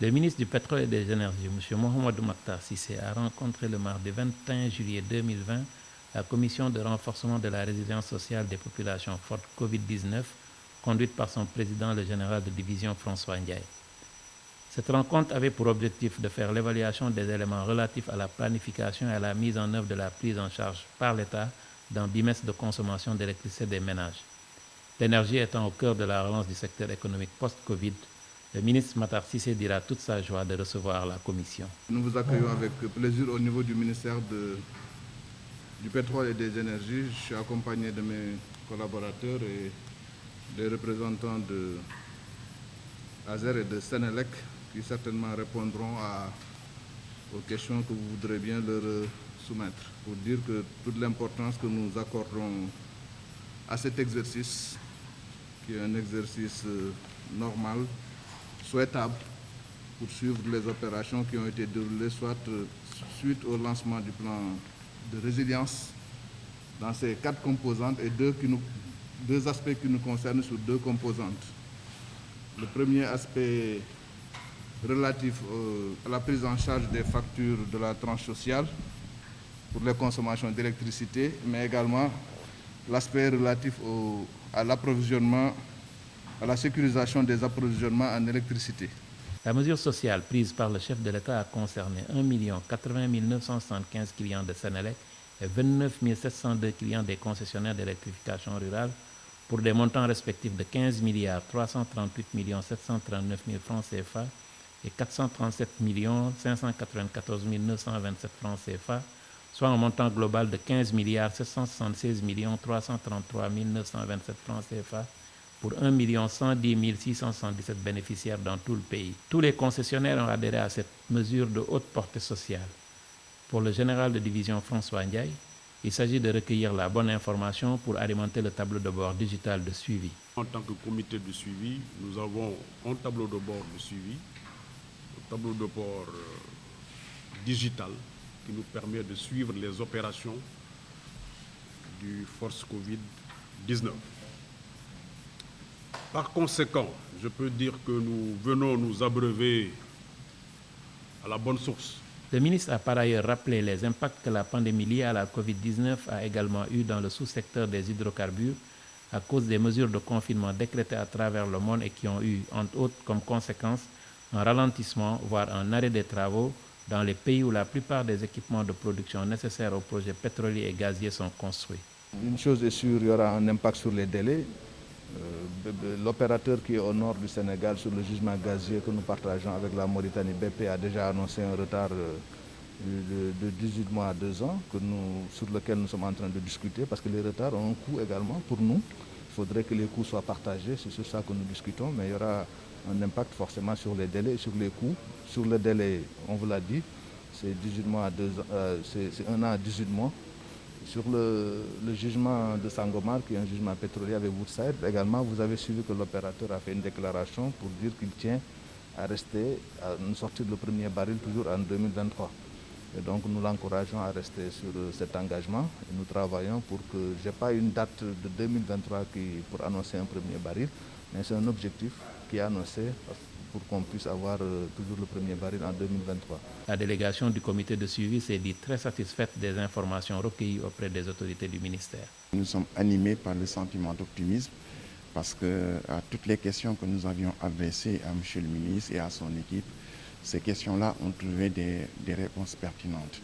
Le ministre du Pétrole et des Énergies, M. Mohamedou Makhtar Cissé, a rencontré le mardi 21 juillet 2020 la commission de renforcement de la résilience sociale des populations fortes Covid-19, conduite par son président, le général de division François Ndiaye. Cette rencontre avait pour objectif de faire l'évaluation des éléments relatifs à la planification et à la mise en œuvre de la prise en charge par l'État d'un bimestre de consommation d'électricité des ménages. L'énergie étant au cœur de la relance du secteur économique post-Covid, le ministre Makhtar Cissé dira toute sa joie de recevoir la commission. Nous vous accueillons avec plaisir au niveau du ministère du Pétrole et des Énergies. Je suis accompagné de mes collaborateurs et des représentants de ASER et de Sénélec qui certainement répondront aux questions que vous voudrez bien leur soumettre. Pour dire que toute l'importance que nous accordons à cet exercice, qui est un exercice normal, souhaitable, pour suivre les opérations qui ont été déroulées, soit suite au lancement du plan de résilience dans ces 4 composantes et deux aspects qui nous concernent sur 2 composantes. Le premier aspect relatif à la prise en charge des factures de la tranche sociale pour les consommations d'électricité, mais également l'aspect relatif à l'approvisionnement, à la sécurisation des approvisionnements en électricité. La mesure sociale prise par le chef de l'État a concerné 1 080 975 clients de Sénélec et 29 702 clients des concessionnaires d'électrification rurale pour des montants respectifs de 15 338 739 000 francs CFA et 437 594 927 francs CFA, soit un montant global de 15 776 333 927 francs CFA pour 1 110 677 bénéficiaires dans tout le pays. Tous les concessionnaires ont adhéré à cette mesure de haute portée sociale. Pour le général de division François Ndiaye, il s'agit de recueillir la bonne information pour alimenter le tableau de bord digital de suivi. En tant que comité de suivi, nous avons un tableau de bord de suivi, un tableau de bord digital qui nous permet de suivre les opérations du Force Covid-19. Par conséquent, je peux dire que nous venons nous abreuver à la bonne source. Le ministre a par ailleurs rappelé les impacts que la pandémie liée à la Covid-19 a également eu dans le sous-secteur des hydrocarbures à cause des mesures de confinement décrétées à travers le monde et qui ont eu, entre autres, comme conséquence un ralentissement, voire un arrêt des travaux dans les pays où la plupart des équipements de production nécessaires aux projets pétroliers et gaziers sont construits. Une chose est sûre, il y aura un impact sur les délais. L'opérateur qui est au nord du Sénégal sur le gisement gazier que nous partageons avec la Mauritanie, BP, a déjà annoncé un retard de 18 mois à 2 ans sur lequel nous sommes en train de discuter parce que les retards ont un coût également pour nous. Il faudrait que les coûts soient partagés, c'est sur ça que nous discutons, mais il y aura un impact forcément sur les délais et sur les coûts. Sur le délai, on vous l'a dit, c'est 18 mois à 2 ans, c'est 1 an à 18 mois. Sur le jugement de Sangomar, qui est un jugement pétrolier avec Woodside, également, vous avez suivi que l'opérateur a fait une déclaration pour dire qu'il tient à rester, à nous sortir le premier baril toujours en 2023. Et donc nous l'encourageons à rester sur cet engagement et nous travaillons pour que, je n'ai pas une date de 2023 pour annoncer un premier baril, mais c'est un objectif qui est annoncé pour qu'on puisse avoir toujours le premier baril en 2023. La délégation du comité de suivi s'est dit très satisfaite des informations recueillies auprès des autorités du ministère. Nous sommes animés par le sentiment d'optimisme parce que à toutes les questions que nous avions adressées à M. le ministre et à son équipe, ces questions-là ont trouvé des réponses pertinentes.